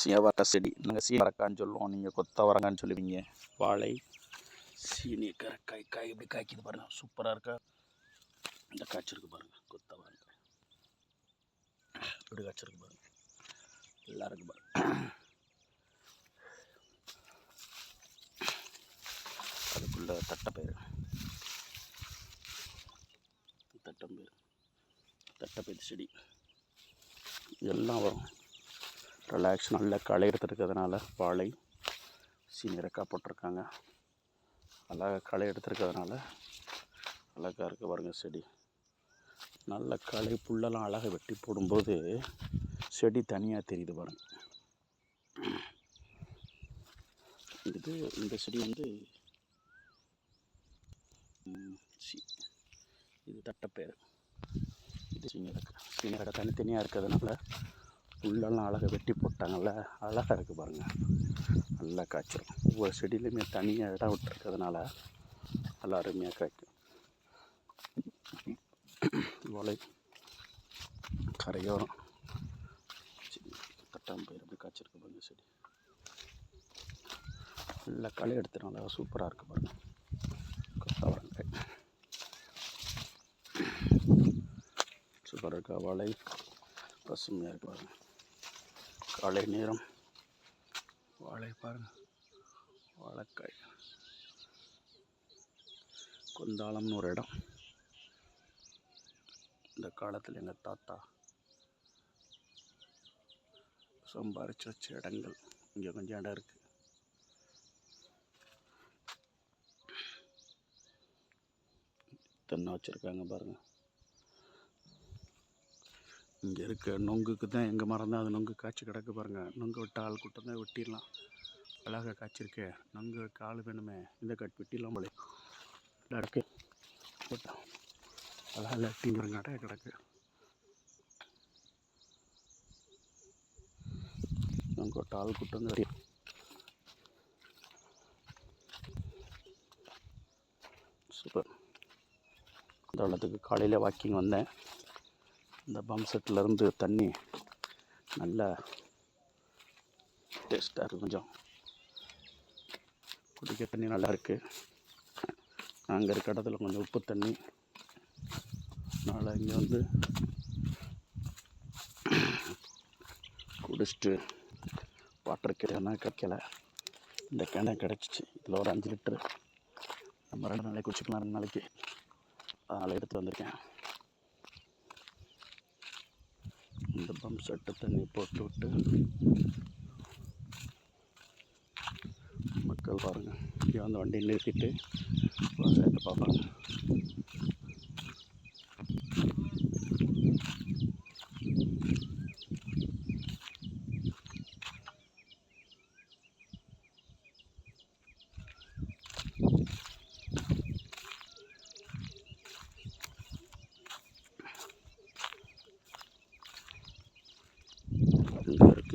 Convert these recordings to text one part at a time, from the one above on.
சீவரக்காய் செடி. நாங்கள் சீவரக்கான்னு சொல்லுவோம், நீங்கள் கொத்தவரங்கான்னு சொல்லுவீங்க. வாழை சீனி கரக்காய் காய் எப்படி காய்க்குது பாருங்கள், சூப்பராக இருக்கா. இந்த காய்ச்சிருக்கு பாருங்கள், கொத்தவரங்காய் எப்படி காய்ச்சிருக்கு பாருங்கள், எல்லாம் இருக்கு பாருங்கள். அதுக்குள்ள தட்டைப்பயிறு செடி எல்லாம் வரும். ரிலாக்ஸ் நல்ல களை எடுத்துருக்கிறதுனால வாழை சீனியரக்காய் போட்டிருக்காங்க. அழகாக களை எடுத்துருக்கிறதுனால அழகாக இருக்க பாருங்க செடி. நல்ல களை புல்லெல்லாம் அழகாக வெட்டி போடும்போது செடி தனியாக தெரியுது பாருங்க. இந்த செடி இது தட்டைப்பயிறு, இது சீனியரக்காய் தனித்தனியாக இருக்கிறதுனால புல்லெல்லாம் அழகாக வெட்டி போட்டாங்கல்ல, அழகாக இருக்குது பாருங்கள். நல்லா காய்ச்சிரும். ஒவ்வொரு செடியிலையுமே தனியாக இடம் விட்டுருக்கிறதுனால நல்லா அருமையாக காய்க்கும். வாழை கரையோரம் தட்டாம்பயிறு அப்படி காய்ச்சிருக்கு பாருங்கள். செடி நல்லா களை எடுத்துனால சூப்பராக இருக்குது பாருங்கள். கொத்தவரங்காய் சூப்பராக இருக்கா. வாழை பசுமையாக இருக்கு பாருங்கள். காலை நேரம் வாழை பாருங்கள், வாழைக்காய். கொந்தாளம்னு ஒரு இடம், இந்த காலத்தில் எங்கள் தாத்தா சம்பாரிச்சு வச்ச இடங்கள். இங்கே கொஞ்சம் இடம் இருக்குது. தென்னை வச்சுருக்காங்க பாருங்கள். இங்கே இருக்க நொங்குக்கு தான் எங்கள் மரம் தான், அது நொங்கு காய்ச்சி கிடக்கு பாருங்கள். நொங்கு விட்ட ஆள் கூட்டம் தான் வெட்டிடலாம். அழகாக காய்ச்சிருக்கு. நொங்கு கால் வேணுமே, இந்த கட் வெட்டிடலாம் போல கிடக்கு. அழகாக லட்டி மரங்காட கிடக்கு. நொங்கு விட்ட ஆள் கூட்டம் தான். சூப்பர். இந்த இடத்துக்கு காலையில் வாக்கிங் வந்தேன். இந்த பம்ப் செட்டிலேருந்து தண்ணி நல்லா டேஸ்ட்டாக இருக்குது. கொஞ்சம் குடிக்க தண்ணி நல்லா இருக்குது. நாங்கள் இருக்க இடத்துல கொஞ்சம் உப்பு தண்ணி. அதனால் இங்கே குடிச்சிட்டு வாட்டர் கேனா கிடைக்கல. இந்த கேனை கிடச்சிச்சு. இதில் ஒரு 5 லிட்டரு நம்ம 2 நாளைக்கு குடிச்சிக்கலாம், 2 நாளைக்கு. அதனால் எடுத்து வந்திருக்கேன். இந்த பம்ப் செட்டு தண்ணி போட்டு விட்டு மக்கள் பாருங்கள், இங்கே வண்டி நிறுத்திட்டு விவசாயத்தை பார்ப்பாங்க.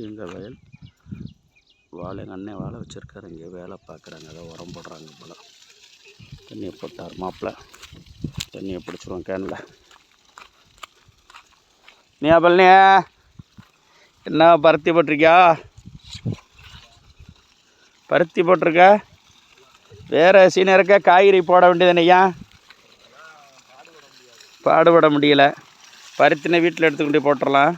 எங்கள் வயல் வாழை, அண்ணன் வாழை வச்சுருக்காரு. இங்கே வேலை பார்க்குறாங்க, அதை உரம் போடுறாங்க போல். தண்ணியை போட்டார் மாப்பிள்ள. தண்ணியை பிடிச்சிருவோம் கேனில். நீ பழனியா என்ன பருத்தி போட்டிருக்கியா? பருத்தி போட்டிருக்க. வேறு சீனியரக்காய் காய்கறி போட வேண்டியதுனையா? பாடுபட முடியல. பருத்தினை வீட்டில் எடுத்துக்கிட்டு போட்டுடலாம்.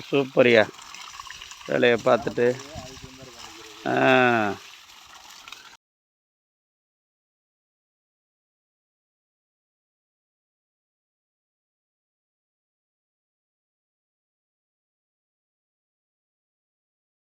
சூப்பரியா, வேலையை பார்த்துட்டு